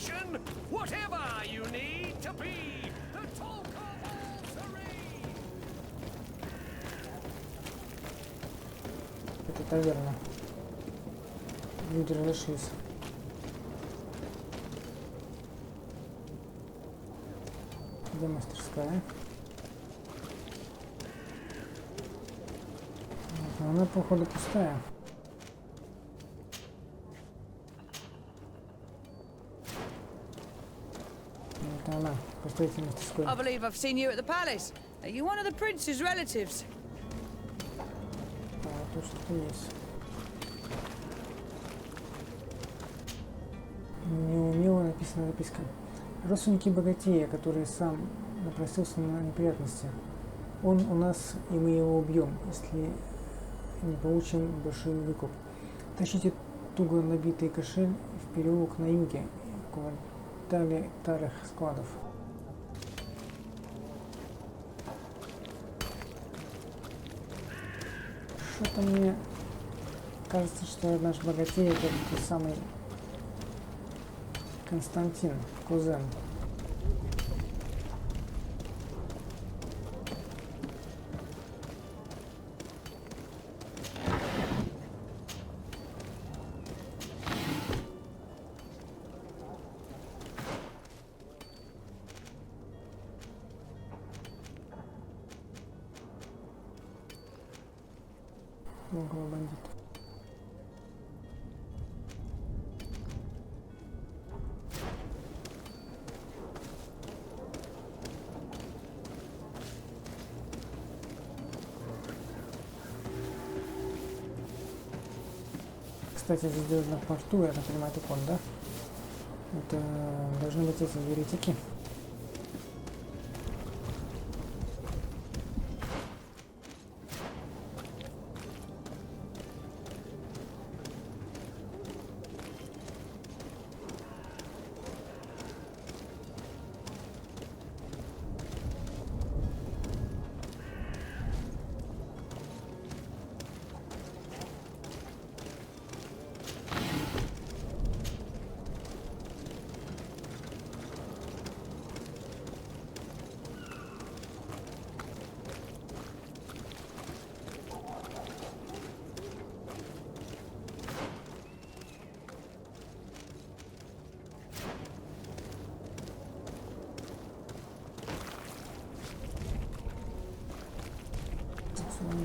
protection, whatever you need to be the talk of all serene. Это таверна. Люди разошлись. Где мастерская? Она, походу, пустая. Это она. Постойте, мастерской. I believe I've seen you at the palace. Are you one of the prince's relatives? А, тут что-то есть. Неумело написана записка. Родственники богатея, который сам напросился на неприятности. Он у нас, и мы его убьем, если не получим большой выкуп. Тащите туго набитый кошель в переулок на юге, в квартале старых складов. Что-то мне кажется, что наш богатей это тот самый Константин, кузен. Логово бандитов. Кстати, здесь сделано в порту, я так понимаю, это кон, да? Это должны быть эти еретики.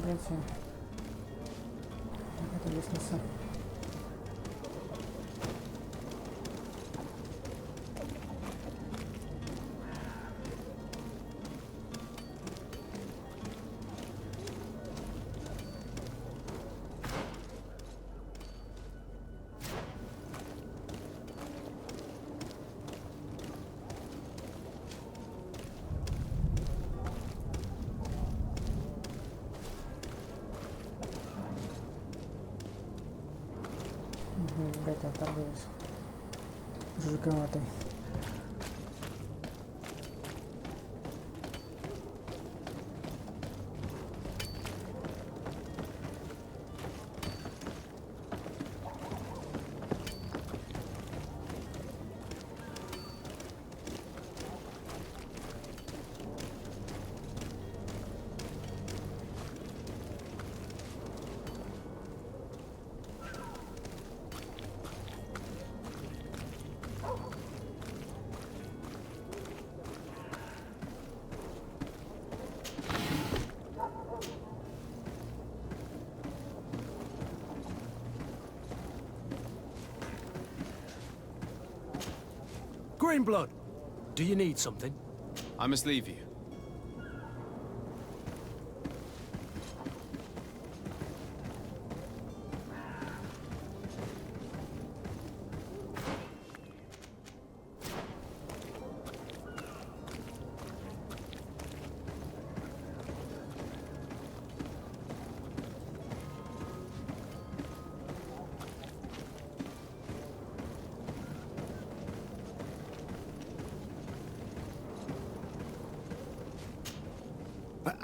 Братья. Это лестница. Ребята, торговец. Жуковатый. Greenblood, do you need something? I must leave you.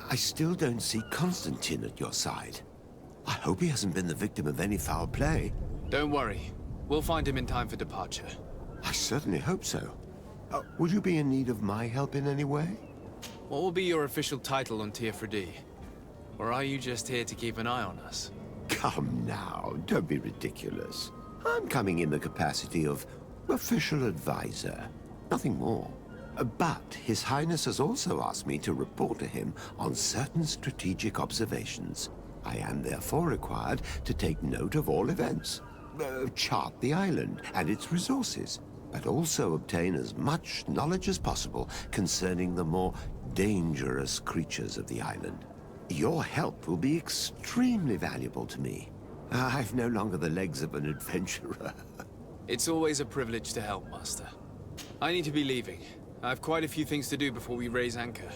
I still don't see Constantine at your side. I hope he hasn't been the victim of any foul play. Don't worry. We'll find him in time for departure. I certainly hope so. Would you be in need of my help in any way? What will be your official title on Tier 4D? Or are you just here to keep an eye on us? Come now, don't be ridiculous. I'm coming in the capacity of official advisor, nothing more. But His Highness has also asked me to report to him on certain strategic observations. I am therefore required to take note of all events, chart the island and its resources, but also obtain as much knowledge as possible concerning the more dangerous creatures of the island. Your help will be extremely valuable to me. I've no longer the legs of an adventurer. It's always a privilege to help, Master. I need to be leaving. I have quite a few things to do before we raise anchor.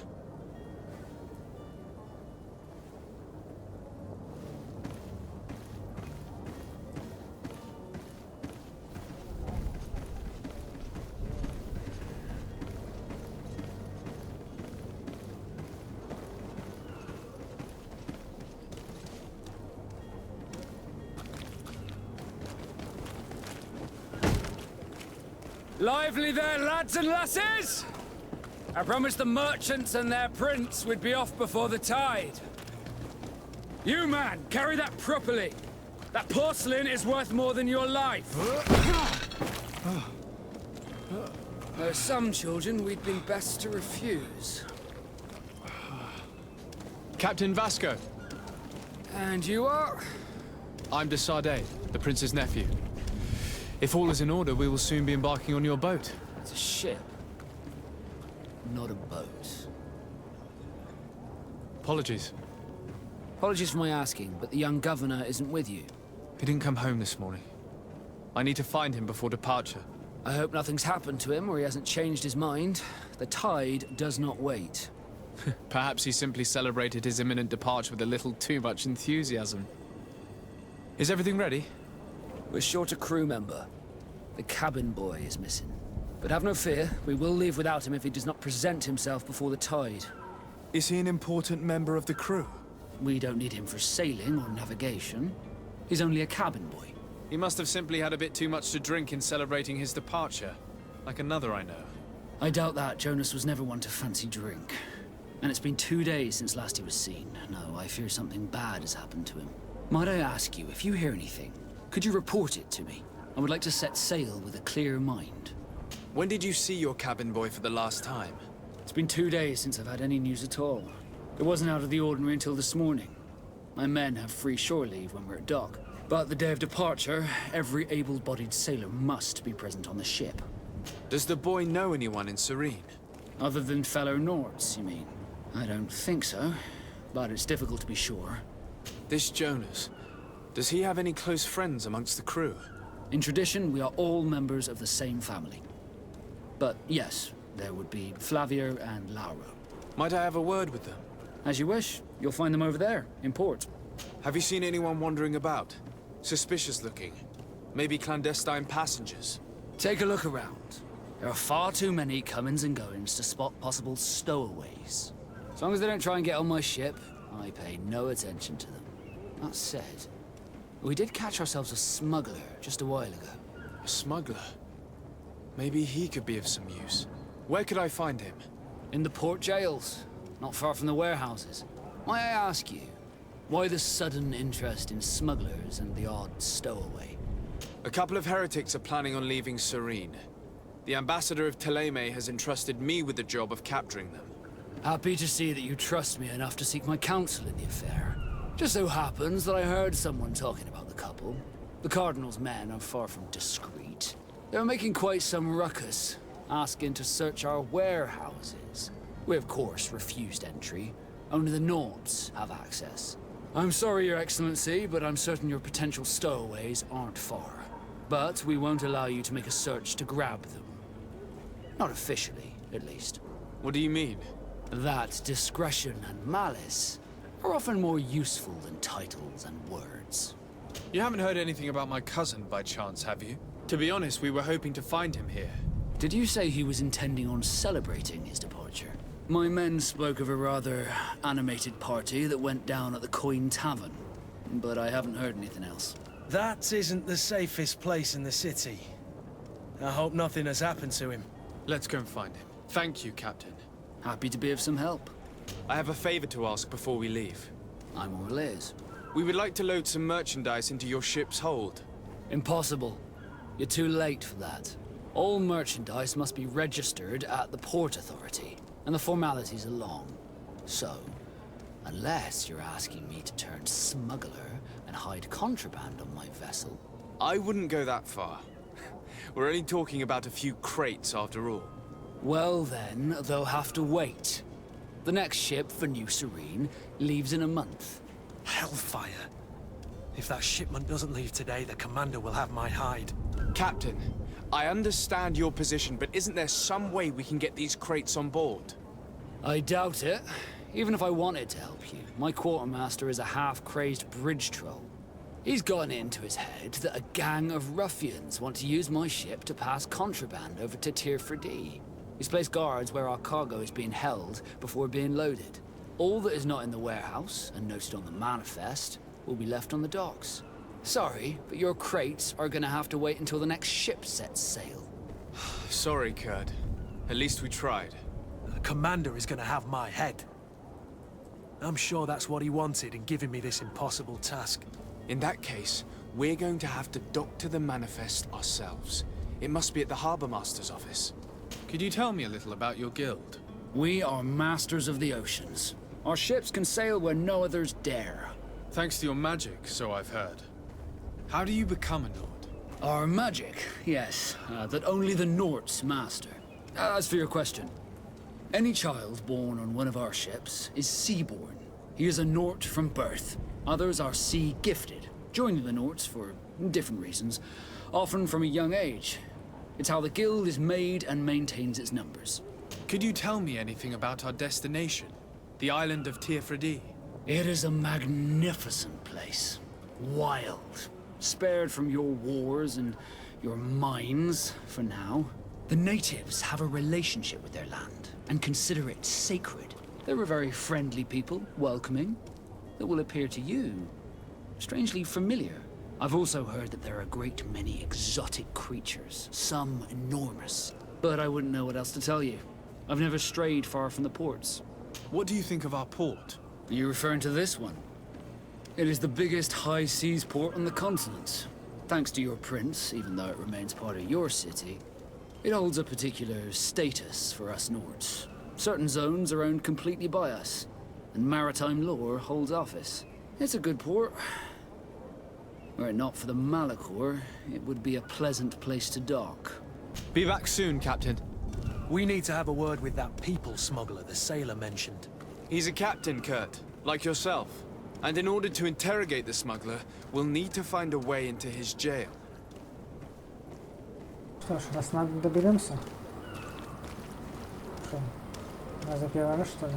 Lively there, lads and lasses! I promised the merchants and their prince we'd be off before the tide. You, man, carry that properly. That porcelain is worth more than your life. There are some children we'd been best to refuse. Captain Vasco. And you are? I'm de Sardet, the prince's nephew. If all is in order, we will soon be embarking on your boat. It's a ship, not a boat. Apologies. Apologies for my asking, but the young governor isn't with you. He didn't come home this morning. I need to find him before departure. I hope nothing's happened to him or he hasn't changed his mind. The tide does not wait. Perhaps he simply celebrated his imminent departure with a little too much enthusiasm. Is everything ready? We're short a crew member. The cabin boy is missing. But have no fear, we will leave without him if he does not present himself before the tide. Is he an important member of the crew? We don't need him for sailing or navigation. He's only a cabin boy. He must have simply had a bit too much to drink in celebrating his departure. Like another I know. I doubt that. Jonas was never one to fancy drink. And it's been 2 days since last he was seen. No, I fear something bad has happened to him. Might I ask you, if you hear anything, could you report it to me? I would like to set sail with a clear mind. When did you see your cabin boy for the last time? It's been 2 days since I've had any news at all. It wasn't out of the ordinary until this morning. My men have free shore leave when we're at dock. But the day of departure, every able-bodied sailor must be present on the ship. Does the boy know anyone in Serene? Other than fellow Nords, you mean? I don't think so, but it's difficult to be sure. This Jonas, does he have any close friends amongst the crew? In tradition, we are all members of the same family. But yes, there would be Flavio and Lauro. Might I have a word with them? As you wish. You'll find them over there, in port. Have you seen anyone wandering about? Suspicious looking? Maybe clandestine passengers? Take a look around. There are far too many comings and goings to spot possible stowaways. As long as they don't try and get on my ship, I pay no attention to them. That said, we did catch ourselves a smuggler just a while ago. A smuggler? Maybe he could be of some use. Where could I find him? In the port jails, not far from the warehouses. May I ask you, why the sudden interest in smugglers and the odd stowaway? A couple of heretics are planning on leaving Serene. The ambassador of Teleme has entrusted me with the job of capturing them. Happy to see that you trust me enough to seek my counsel in the affair. Just so happens that I heard someone talking about the couple. The Cardinal's men are far from discreet. They were making quite some ruckus, asking to search our warehouses. We, of course, refused entry. Only the Nords have access. I'm sorry, Your Excellency, but I'm certain your potential stowaways aren't far. But we won't allow you to make a search to grab them. Not officially, at least. What do you mean? That discretion and malice are often more useful than titles and words. You haven't heard anything about my cousin by chance, have you? To be honest, we were hoping to find him here. Did you say he was intending on celebrating his departure? My men spoke of a rather animated party that went down at the Coin Tavern, but I haven't heard anything else. That isn't the safest place in the city. I hope nothing has happened to him. Let's go and find him. Thank you, Captain. Happy to be of some help. I have a favor to ask before we leave. I'm all ears. We would like to load some merchandise into your ship's hold. Impossible. You're too late for that. All merchandise must be registered at the Port Authority, and the formalities are long. So, unless you're asking me to turn smuggler and hide contraband on my vessel... I wouldn't go that far. We're only talking about a few crates after all. Well then, they'll have to wait. The next ship for New Serene leaves in a month. Hellfire. If that shipment doesn't leave today, the commander will have my hide. Captain, I understand your position, but isn't there some way we can get these crates on board? I doubt it. Even if I wanted to help you, my quartermaster is a half-crazed bridge troll. He's gotten into his head that a gang of ruffians want to use my ship to pass contraband over to Tier 4D. He's placed guards where our cargo is being held before being loaded. All that is not in the warehouse, and noted on the manifest, will be left on the docks. Sorry, but your crates are gonna have to wait until the next ship sets sail. Sorry, Kurt. At least we tried. The commander is gonna have my head. I'm sure that's what he wanted in giving me this impossible task. In that case, we're going to have to doctor the manifest ourselves. It must be at the Harbor Master's office. Could you tell me a little about your guild? We are masters of the oceans. Our ships can sail where no others dare. Thanks to your magic, so I've heard. How do you become a Nord? Our magic, yes, that only the Norts master. As for your question, any child born on one of our ships is sea-born. He is a Nort from birth. Others are sea-gifted, joining the Norts for different reasons, often from a young age. It's how the guild is made and maintains its numbers. Could you tell me anything about our destination? The island of Tier 4D? It is a magnificent place. Wild. Spared from your wars and your mines, for now. The natives have a relationship with their land and consider it sacred. They're a very friendly people, welcoming, that will appear to you strangely familiar. I've also heard that there are a great many exotic creatures, some enormous. But I wouldn't know what else to tell you. I've never strayed far from the ports. What do you think of our port? Are you referring to this one? It is the biggest high seas port on the continent. Thanks to your prince, even though it remains part of your city, it holds a particular status for us Nords. Certain zones are owned completely by us, and maritime law holds office. It's a good port. Were it not for the Malachor, it would be a pleasant place to dock. Be back soon, Captain. We need to have a word with that people smuggler the sailor mentioned. He's a captain, Kurt, like yourself. And in order to interrogate the smuggler, we'll need to find a way into his jail. Что ж, раз надо, доберемся. Что, раз за первый раз, что ли?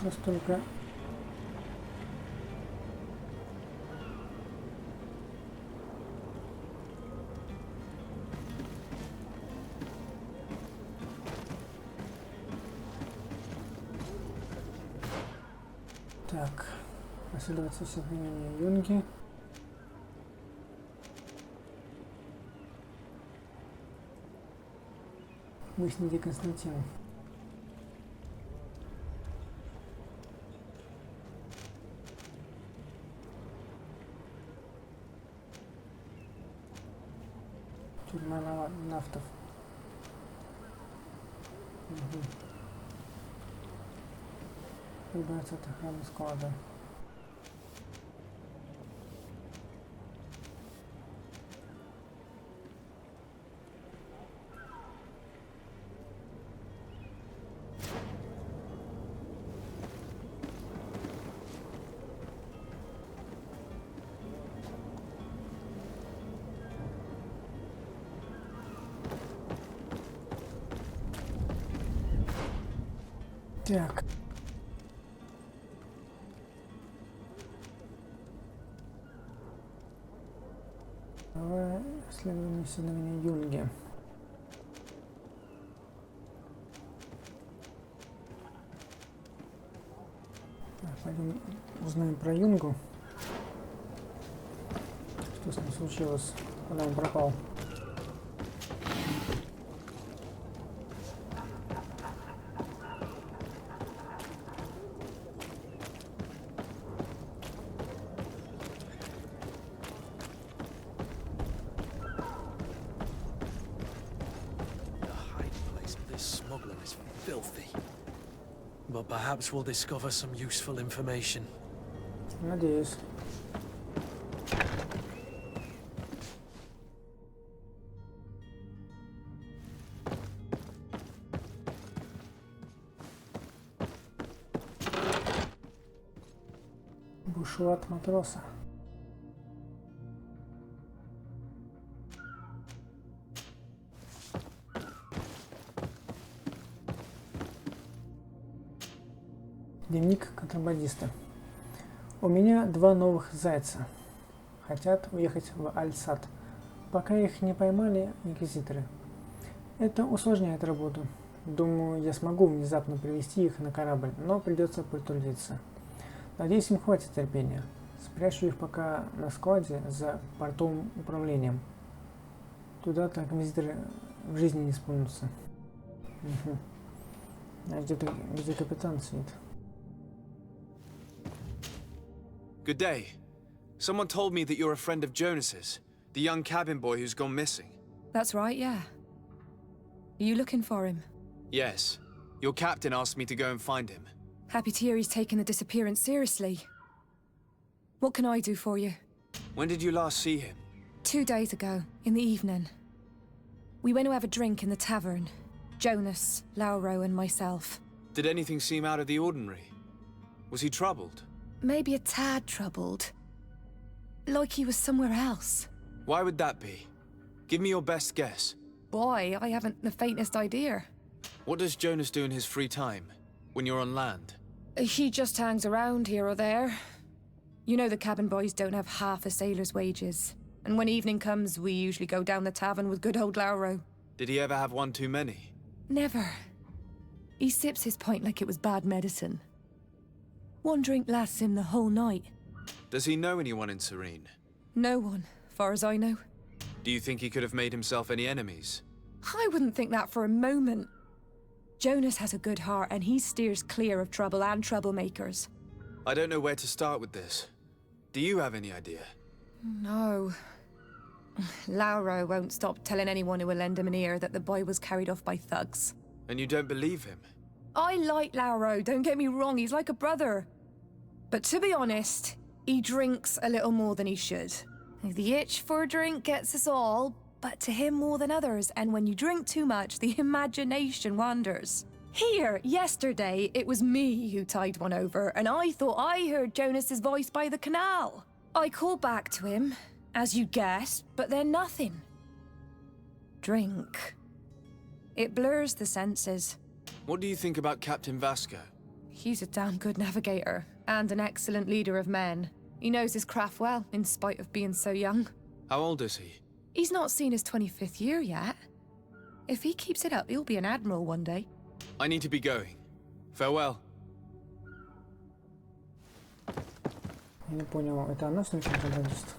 Просто только... Так, последовательность сохранения юнги. Выясните Константин. Тюрьма нафтов. Угу. Избавиться от охраны склада. Так. Давай исследование исследования Юнги. Пойдем узнаем про Юнгу. Что с ним случилось, когда он пропал. But perhaps we'll discover some useful information. Надеюсь. Бушлат матроса. Дневник контрабандиста. У меня 2 новых зайца. Хотят уехать в Аль-Сад, пока их не поймали инквизиторы. Это усложняет работу. Думаю, я смогу внезапно привести их на корабль, но придется потрудиться. Надеюсь, им хватит терпения. Спрячу их пока на складе за портовым управлением. Туда-то инквизиторы в жизни не спунутся. Угу. А где капитан сидит? Good day. Someone told me that you're a friend of Jonas's, the young cabin boy who's gone missing. That's right, yeah. Are you looking for him? Yes. Your captain asked me to go and find him. Happy to hear he's taken the disappearance seriously. What can I do for you? When did you last see him? 2 days ago, in the evening. We went to have a drink in the tavern. Jonas, Lauro and myself. Did anything seem out of the ordinary? Was he troubled? Maybe a tad troubled. Like he was somewhere else. Why would that be? Give me your best guess. Boy, I haven't the faintest idea. What does Jonas do in his free time, when you're on land? He just hangs around here or there. You know the cabin boys don't have half a sailor's wages. And when evening comes, we usually go down the tavern with good old Lauro. Did he ever have one too many? Never. He sips his pint like it was bad medicine. 1 drink lasts him the whole night. Does he know anyone in Serene? No one, far as I know. Do you think he could have made himself any enemies? I wouldn't think that for a moment. Jonas has a good heart and he steers clear of trouble and troublemakers. I don't know where to start with this. Do you have any idea? No. Lauro won't stop telling anyone who will lend him an ear that the boy was carried off by thugs. And you don't believe him? I like Lauro, don't get me wrong, he's like a brother. But to be honest, he drinks a little more than he should. The itch for a drink gets us all, but to him more than others, and when you drink too much, the imagination wanders. Here, yesterday, it was me who tied one over, and I thought I heard Jonas's voice by the canal. I called back to him, as you guessed, but then nothing. Drink. It blurs the senses. What do you think about Captain Vasco? He's a damn good navigator, and an excellent leader of men. He knows his craft well, in spite of being so young. How old is he? He's not seen his 25th year yet. If he keeps it up, he'll be an admiral one day. I need to be going. Farewell. Я не понял, это она что ли контрабандист?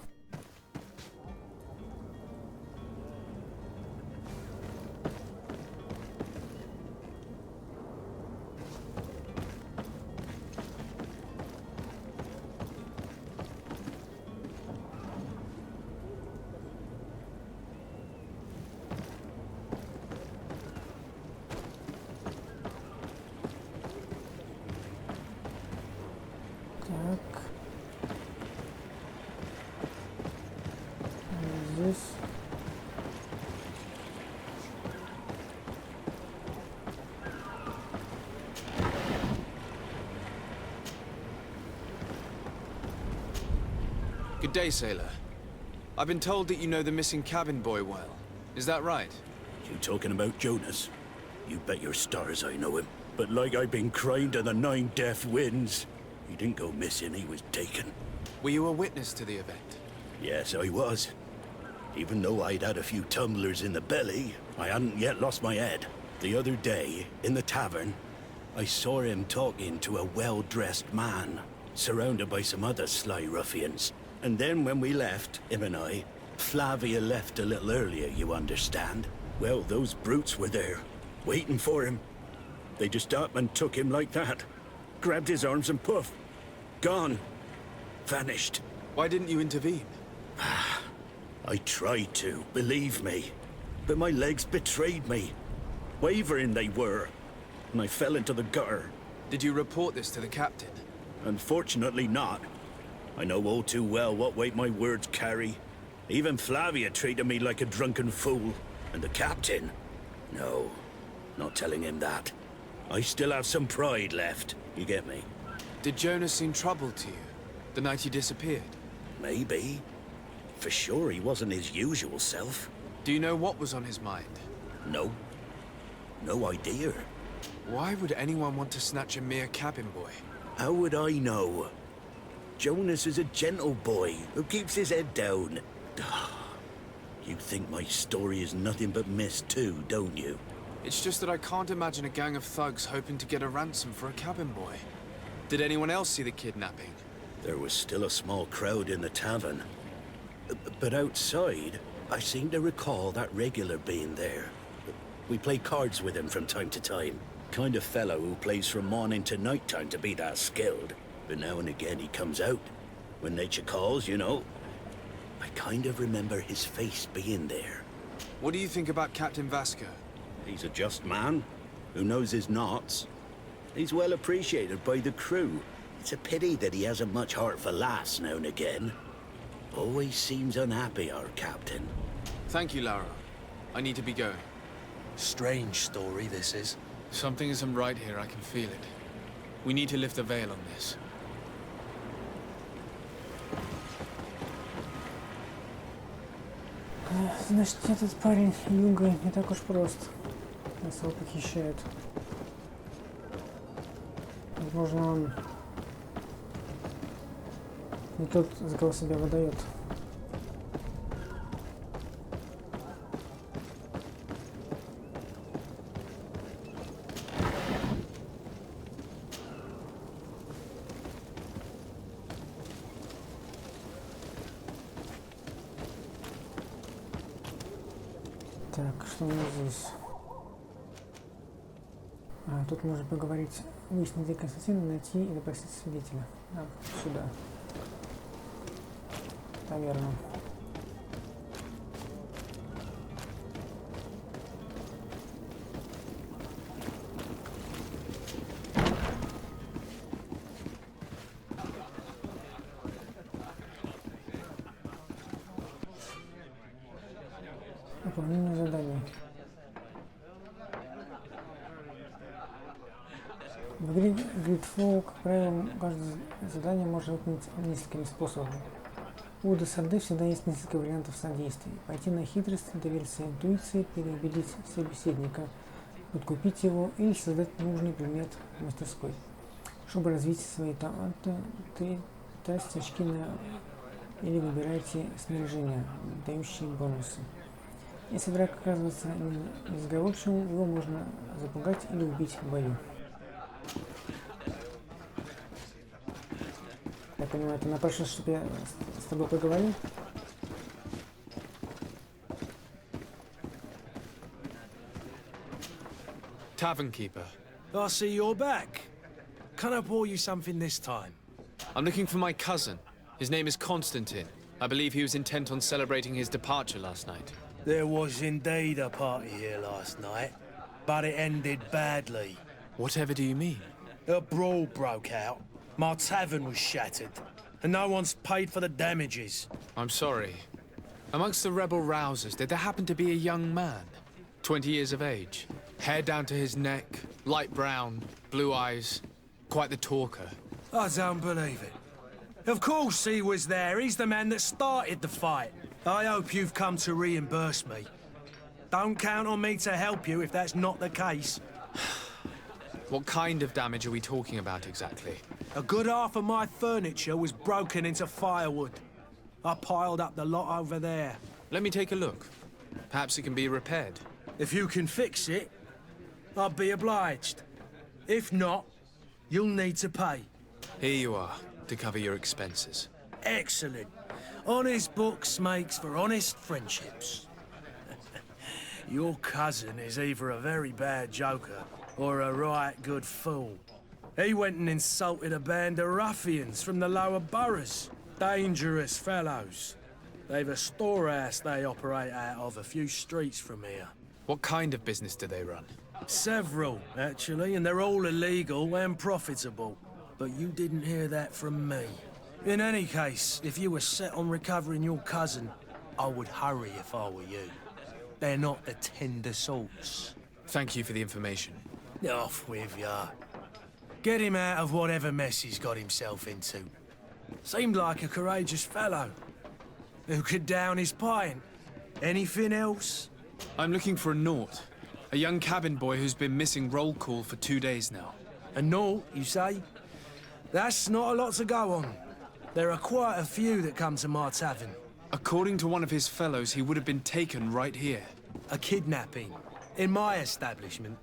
Так. Здесь. Good day, sailor. I've been told that you know the missing cabin boy well. Is that right? You talking about Jonas? You bet your stars I know him. But like I've been crying to the 9 deaf winds, he didn't go missing, he was taken. Were you a witness to the event? Yes, I was. Even though I'd had a few tumblers in the belly, I hadn't yet lost my head. The other day, in the tavern, I saw him talking to a well-dressed man. surrounded by some other sly ruffians. And then when we left, him and I, Flavia left a little earlier, you understand. Well, those brutes were there, waiting for him. They just up and took him like that. Grabbed his arms and poof. Gone. Vanished. Why didn't you intervene? I tried to, believe me. But my legs betrayed me. Wavering they were. And I fell into the gutter. Did you report this to the captain? Unfortunately not. I know all too well what weight my words carry. Even Flavia treated me like a drunken fool. And the captain? No, not telling him that. I still have some pride left, you get me? Did Jonas seem troubled to you, the night he disappeared? Maybe. For sure he wasn't his usual self. Do you know what was on his mind? No. No idea. Why would anyone want to snatch a mere cabin boy? How would I know? Jonas is a gentle boy who keeps his head down. You think my story is nothing but mist too, don't you? It's just that I can't imagine a gang of thugs hoping to get a ransom for a cabin boy. Did anyone else see the kidnapping? There was still a small crowd in the tavern. But outside, I seem to recall that regular being there. We play cards with him from time to time. Kind of fellow who plays from morning to night time to be that skilled. But now and again he comes out. When nature calls, you know. I kind of remember his face being there. What do you think about Captain Vasco? He's a just man, who knows his knots. He's well appreciated by the crew. It's a pity that he hasn't much heart for laughs now and again. Always seems unhappy, our captain. Thank you, Lara. I need to be going. Strange story, this is. Something isn't right here, I can feel it. We need to lift the veil on this. Значит, этот парень Юга не так уж прост. Нас его похищают. Возможно, он не тот, за кого себя выдает. Так, что у нас здесь? Тут можно поговорить, выяснить, где Константина, найти и допросить свидетеля. Сюда. Таверну. Выполнение задания. В игре GreedFall, как правило, каждое задание можно выполнить несколькими способами. У досады всегда есть несколько вариантов содействия. Пойти на хитрость, довериться интуиции, переубедить собеседника, подкупить его или создать нужный предмет в мастерской. Чтобы развить свои таланты, тратите очки или выбирайте снаряжение, дающие бонусы. Если враг оказывается несговорчивым, его можно запугать или убить в бою. Я понимаю, ты напрашиваешься, чтобы я с тобой поговорил? Tavern keeper. I see you're back. Can I pour you something this time? I'm looking for my cousin. His name is Constantine. I believe he was intent on celebrating his departure last night. There was indeed a party here last night, but it ended badly. Whatever do you mean? A brawl broke out. My tavern was shattered, and no one's paid for the damages. I'm sorry. Amongst the rebel rousers, did there happen to be a young man? 20 years of age. Hair down to his neck, light brown, blue eyes. Quite the talker. I don't believe it. Of course he was there. He's the man that started the fight. I hope you've come to reimburse me. Don't count on me to help you if that's not the case. What kind of damage are we talking about exactly? A good half of my furniture was broken into firewood. I piled up the lot over there. Let me take a look. Perhaps it can be repaired. If you can fix it, I'll be obliged. If not, you'll need to pay. Here you are. to cover your expenses. Excellent. Honest books makes for honest friendships. Your cousin is either a very bad joker or a right good fool. He went and insulted a band of ruffians from the lower boroughs. Dangerous fellows. They've a storehouse they operate out of a few streets from here. What kind of business do they run? Several, actually, and they're all illegal and profitable. But you didn't hear that from me. In any case, if you were set on recovering your cousin, I would hurry if I were you. They're not the tender sorts. Thank you for the information. Off with ya. Get him out of whatever mess he's got himself into. Seemed like a courageous fellow. Who could down his pint. Anything else? I'm looking for a Naut. A young cabin boy who's been missing roll call for 2 days now. A Naut, you say? That's not a lot to go on. There are quite a few that come to my tavern. According to one of his fellows, he would have been taken right here. A kidnapping? In my establishment?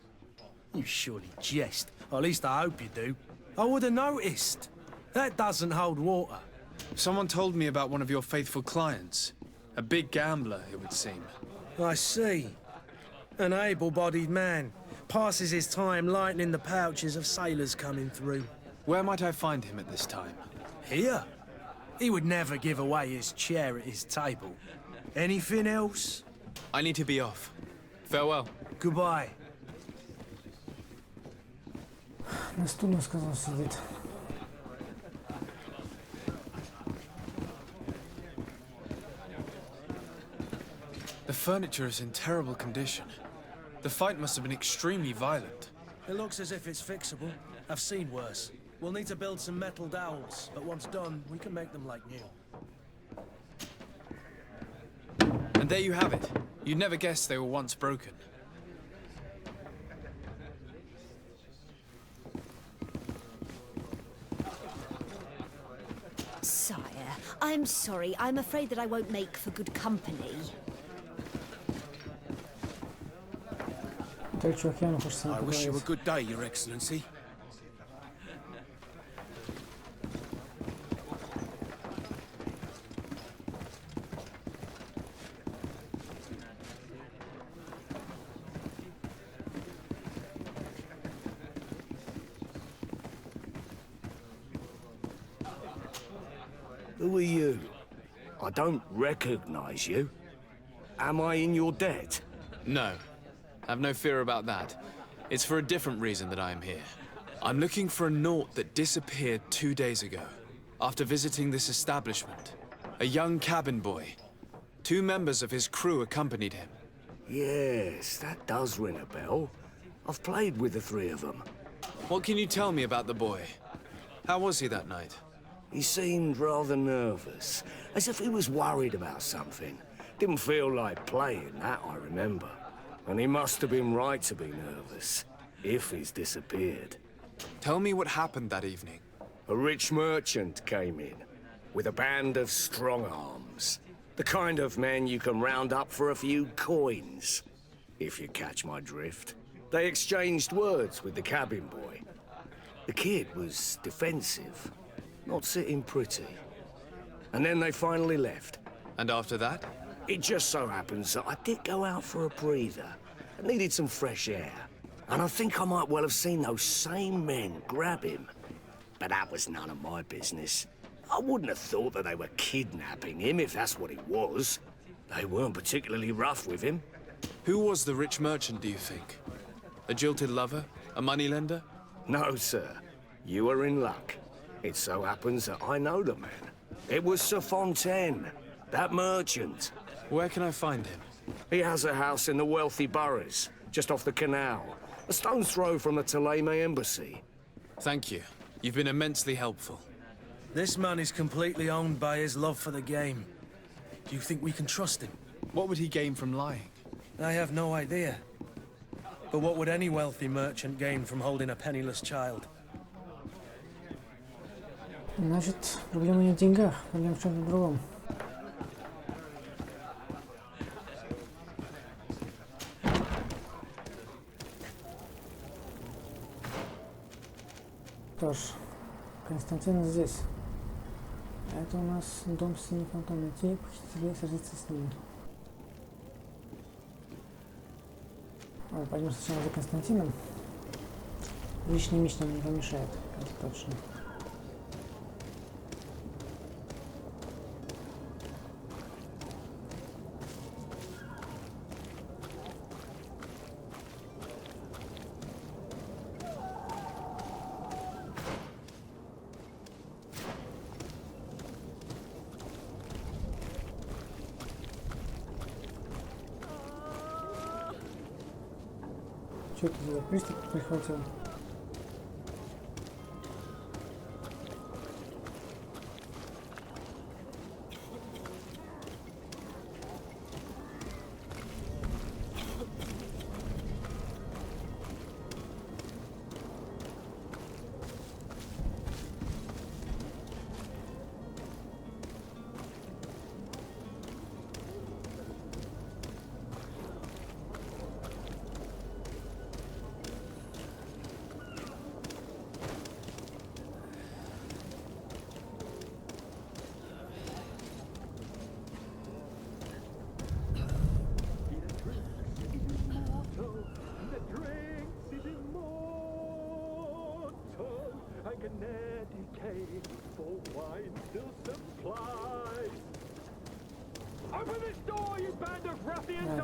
You surely jest. Or at least I hope you do. I would have noticed. That doesn't hold water. Someone told me about one of your faithful clients. A big gambler, it would seem. I see. An able-bodied man. Passes his time lightening the pouches of sailors coming through. Where might I find him at this time? Here? He would never give away his chair at his table. Anything else? I need to be off. Farewell. Goodbye. На стуле, сказал, сидит. The furniture is in terrible condition. The fight must have been extremely violent. It looks as if it's fixable. I've seen worse. We'll need to build some metal dowels, but once done, we can make them like new. And there you have it. You'd never guess they were once broken. Sire, I'm sorry. I'm afraid that I won't make for good company. Так, чувак, я хочешь с ним I wish you a поговорить. good day, Your Excellency. Who are you? I don't recognize you. Am I in your debt? No. Have no fear about that. It's for a different reason that I am here. I'm looking for a Naut that disappeared 2 days ago, after visiting this establishment. A young cabin boy. 2 members of his crew accompanied him. Yes, that does ring a bell. I've played with the 3 of them. What can you tell me about the boy? How was he that night? He seemed rather nervous, as if he was worried about something. Didn't feel like playing, that I remember. And he must have been right to be nervous, if he's disappeared. Tell me what happened that evening. A rich merchant came in, with a band of strong arms. The kind of men you can round up for a few coins, if you catch my drift. They exchanged words with the cabin boy. The kid was defensive, not sitting pretty. And then they finally left. And after that? It just so happens that I did go out for a breather. I needed some fresh air. And I think I might well have seen those same men grab him. But that was none of my business. I wouldn't have thought that they were kidnapping him, if that's what it was. They weren't particularly rough with him. Who was the rich merchant, do you think? A jilted lover? A moneylender? No, sir. You are in luck. It so happens that I know the man. It was Sir Fontaine, that merchant. Where can I find him? He has a house in the wealthy boroughs, just off the canal. A stone's throw from the Thélème embassy. Thank you. You've been immensely helpful. This man is completely owned by his love for the game. Do you think we can trust him? What would he gain from lying? I have no idea. But what would any wealthy merchant gain from holding a penniless child? Значит, проблема не в деньгах, проблема в чем-то другом. Что ж, Константин здесь. Это у нас дом с синим фантомом. Те похитители сразиться с ними. Пойдем сначала за Константином. Лишний меч нам не помешает, это точно. Что это за приступ прихватил?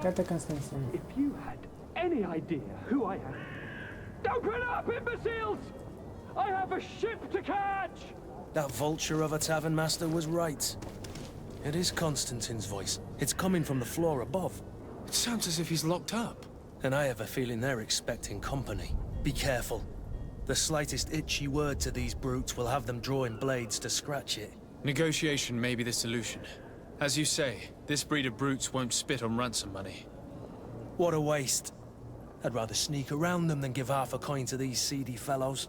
Это Константин. If you had any idea who I am, open up, imbeciles! I have a ship to catch! That vulture of a tavern master was right. It is Constantine's voice. It's coming from the floor above. It sounds as if he's locked up. And I have a feeling they're expecting company. Be careful. The slightest itchy word to these brutes will have them drawing blades to scratch it. Negotiation may be the solution. As you say, this breed of brutes won't spit on ransom money. What a waste. I'd rather sneak around them than give half a coin to these seedy fellows.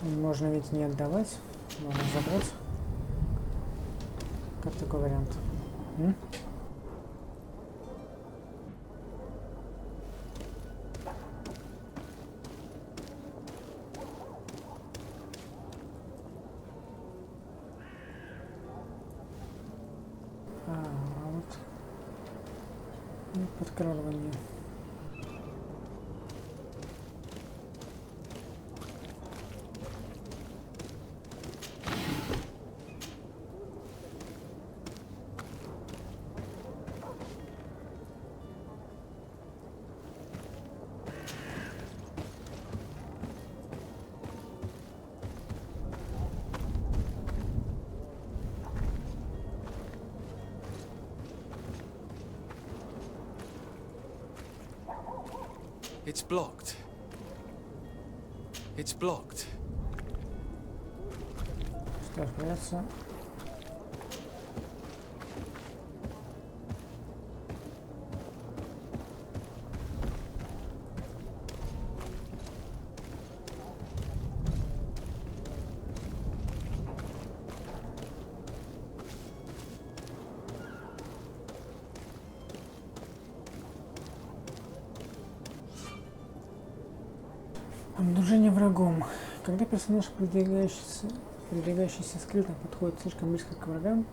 Можно ведь не отдавать, можно забрать. Как такой вариант? Подкрадывание. It's blocked. It's blocked. Что остается? Обнаружение врагом. Когда персонаж, продвигающийся скрытно, подходит слишком близко к врагам,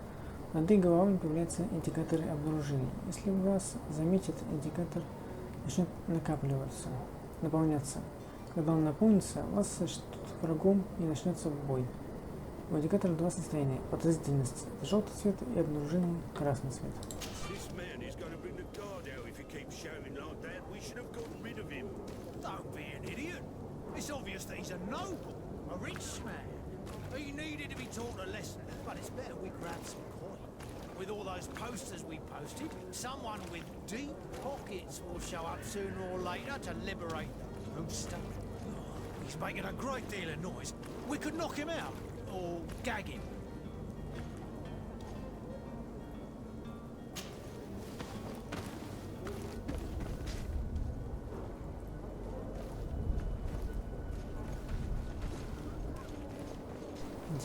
над их головами появляются индикаторы обнаружения. Если вас заметит, индикатор начнет наполняться. Когда он наполнится, вас сочтут врагом и начнется бой. У индикатора два состояния – подозрительность, желтый цвет, и обнаружение – красный цвет. It's obvious that he's a noble, a rich man. He needed to be taught a lesson, but it's better we grab some coin. With all those posters we posted, someone with deep pockets will show up sooner or later to liberate the rooster. He's making a great deal of noise. We could knock him out, or gag him.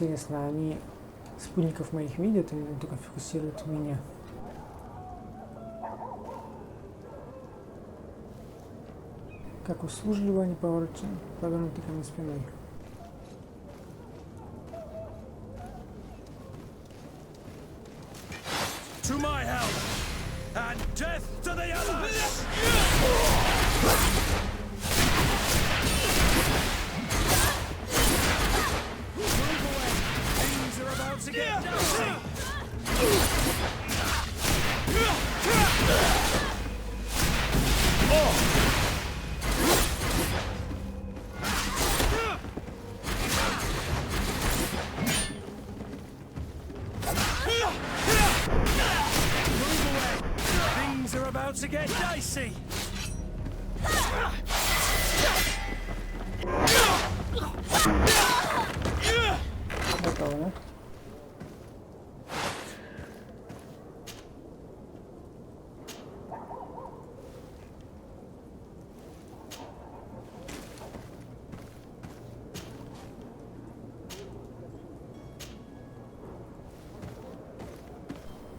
Интересно, они спутников моих видят или только фокусируют меня? Как услужливо они повернуты ко мне спиной. To my help! And death to the others! Move away! Things are about to get dicey! Things are about to get dicey! Готово, да?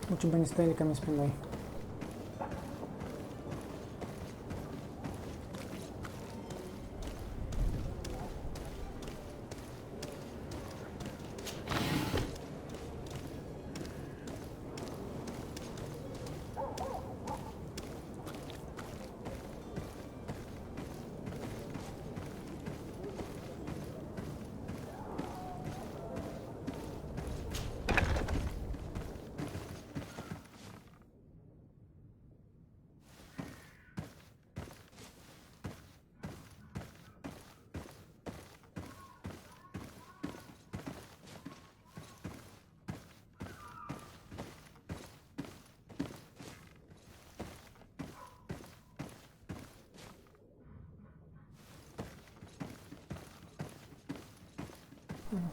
Лучше бы они стояли ко мне спиной.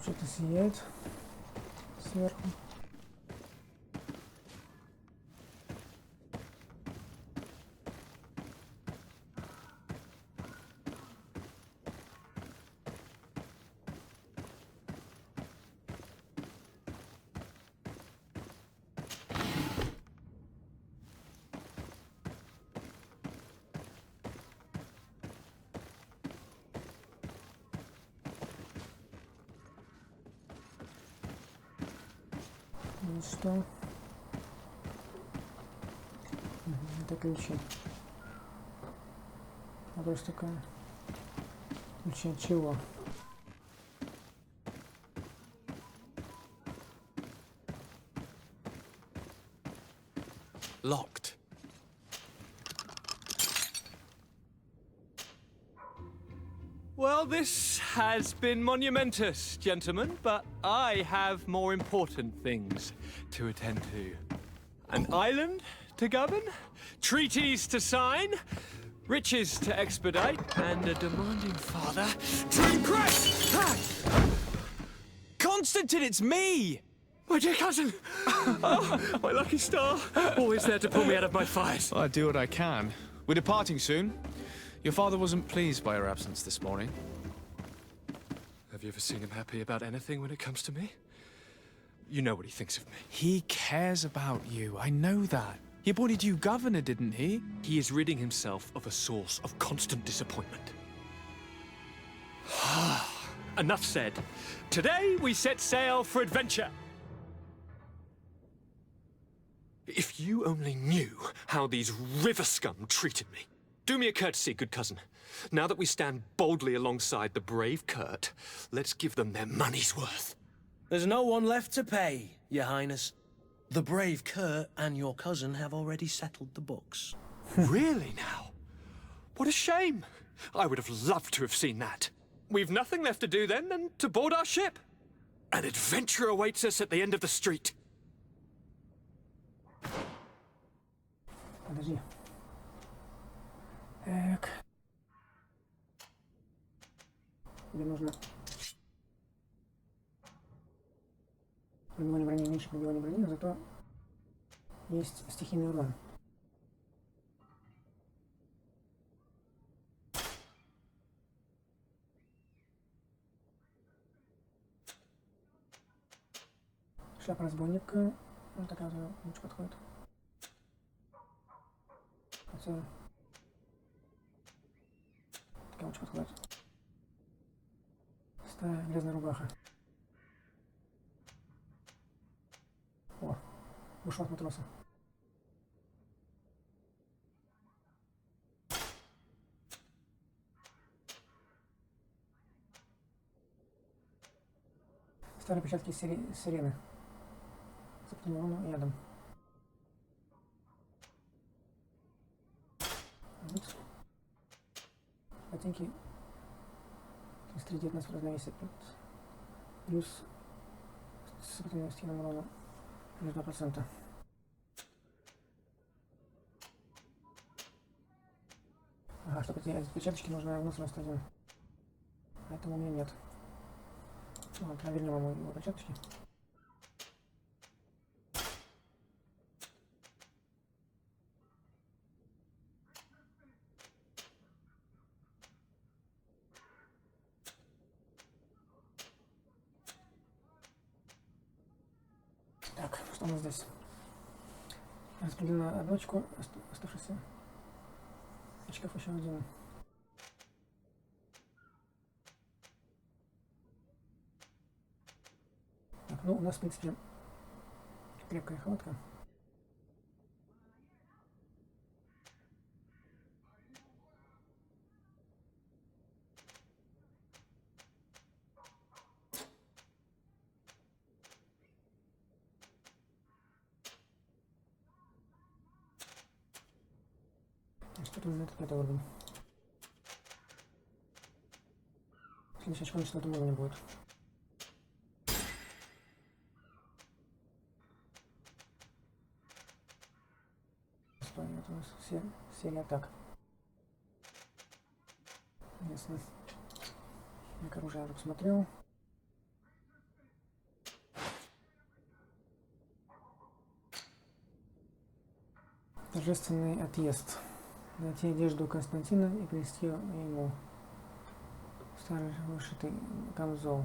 Что-то сияет сверху. Ну что? Это ключи. Вопрос такой. Ключи от чего? Locked. Well, this has been monumentous, gentlemen, but I have more important things to attend to. An island to govern, treaties to sign, riches to expedite, and a demanding father to impress! Constantine, it's me! My dear cousin! Oh, my lucky star! Always there to pull me out of my fires. I do what I can. We're departing soon. Your father wasn't pleased by your absence this morning. Have you ever seen him happy about anything when it comes to me? You know what he thinks of me. He cares about you, I know that. He appointed you governor, didn't he? He is ridding himself of a source of constant disappointment. Enough said. Today we set sail for adventure. If you only knew how these river scum treated me. Do me a courtesy, good cousin. Now that we stand boldly alongside the brave Kurt, let's give them their money's worth. There's no one left to pay, Your Highness. The brave Kurt and your cousin have already settled the books. Really now? What a shame. I would have loved to have seen that. We've nothing left to do then than to board our ship. An adventure awaits us at the end of the street. Подожди. Так. Тебе нужно пробивание брони, меньше пробивания брони, но зато есть стихийный урон. Шляпа разбойника. Ну, такая вот лучше подходит. Хотя... ночь подходит. Старая грязная рубаха. О, ушел от матроса. Старые печатки сирены. Запутанную волну ядом. Вот. Ботинки 33-19 равновесие. Плюс с запутанным стеном урона. Плюс 2%. Ага, чтобы эти печаточки нужно выносливость 1. Поэтому у меня нет. Ладно, проверим его перчаточки. Так, что у нас здесь? Распределена одну очко, оставшийся очков еще один. Так, ну у нас в принципе крепкая хватка. Что-то на этот 5-й уровень. Следующий очко на 4-м уровне будет. Это у нас серия атак. Ясно. Я оружие я посмотрел. Торжественный отъезд. Найти одежду Константина и принести ему старый вышитый камзол.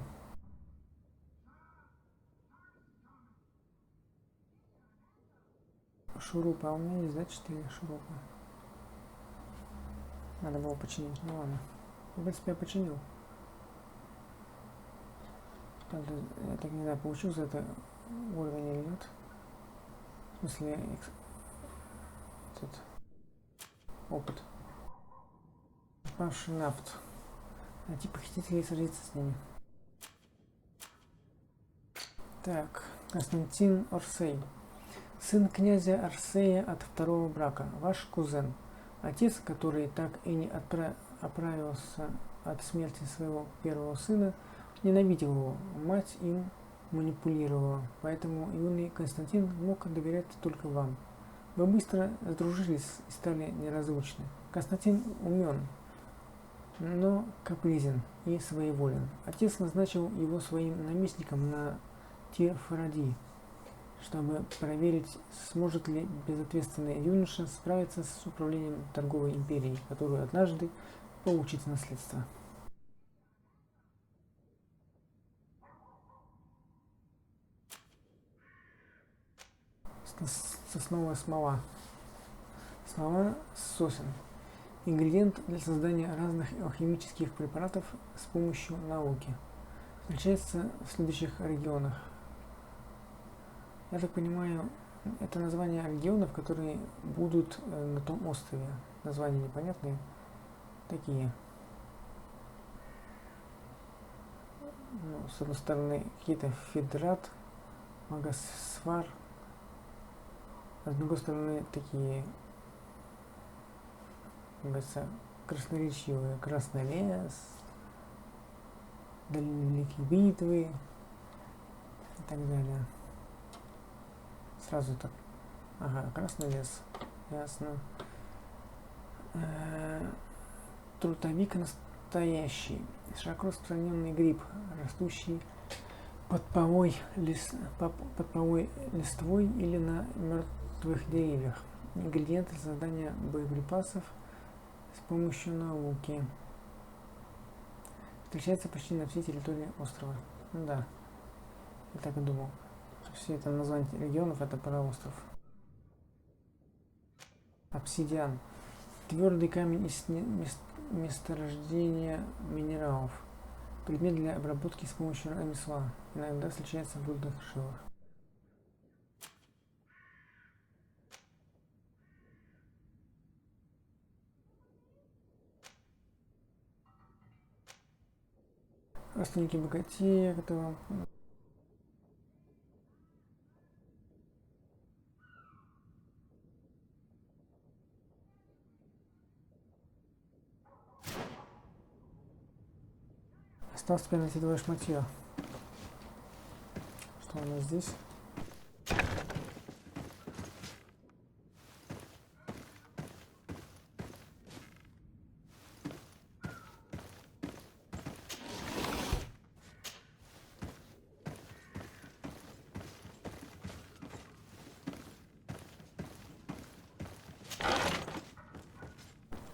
Шурупы, а у меня есть, да, 4 шурупа. Надо было починить, ну ладно. В принципе, я починил. Правда, я так не знаю, получил за это уровень или нет. В смысле, этот опыт. Пропавший нафт. Найти похитителей и сразиться с ними. Так, Константин Орсей. Сын князя Арсея от второго брака, ваш кузен. Отец, который так и не оправился от смерти своего первого сына, ненавидел его, мать им манипулировала, поэтому юный Константин мог доверять только вам. Вы быстро сдружились и стали неразлучны. Константин умен, но капризен и своеволен. Отец назначил его своим наместником на Тирфаради, чтобы проверить, сможет ли безответственный юноша справиться с управлением торговой империей, которую однажды получит наследство. Сосновая смола. Смола сосен. Ингредиент для создания разных алхимических препаратов с помощью науки. Встречается в следующих регионах. Я так понимаю, это названия регионов, которые будут на том острове. Названия непонятные. Такие. Ну, с одной стороны, какие-то Федрат, Магасвар. А с другой стороны, такие, как говорится, красноречивые. Красный лес, Великие битвы и так далее. Сразу так. Ага, красный лес. Ясно. Трутовик настоящий. Широко распространенный гриб, растущий под полой листвой или на мертвых деревьях. Ингредиент для создания боеприпасов с помощью науки. Встречается почти на всей территории острова. Ну да, я так и думал. Все это название регионов, это про остров. Обсидиан. Твердый камень из месторождение минералов. Предмет для обработки с помощью ремесла. Иногда встречается в рудных жилах. Родственники богатея, которые... Осталось теперь найти два шматья. Что у нас здесь?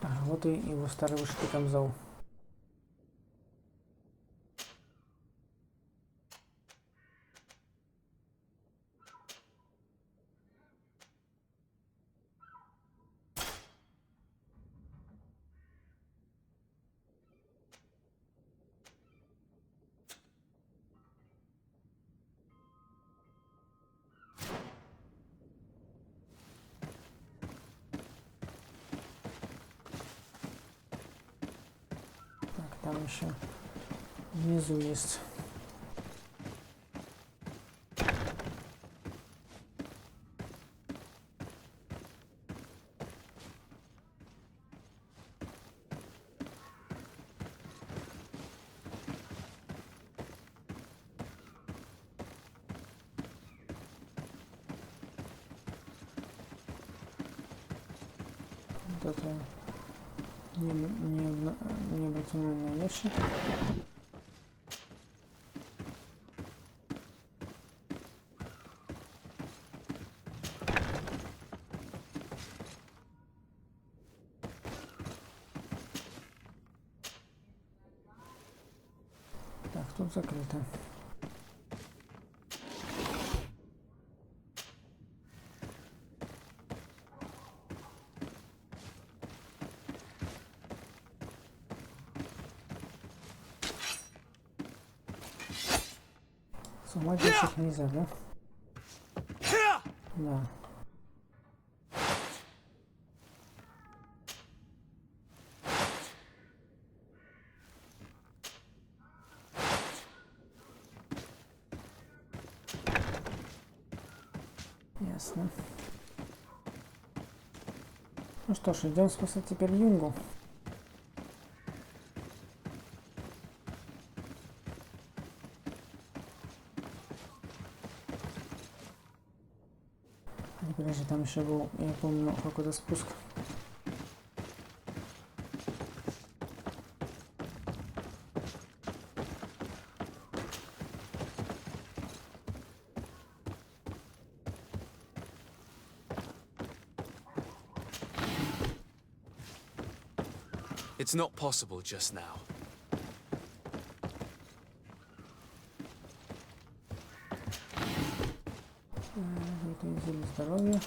Ага, вот и его старый вышитый камзол. Там еще внизу есть. Вот это не обратимый ящик. Так, тут закрыто. Сломать ящик нельзя, да? Да. Ясно. Ну что ж, идем спасать теперь Юнгу. Подожди, там еще был, я помню, какой-то спуск. It's not possible just now. Это зелье здоровья.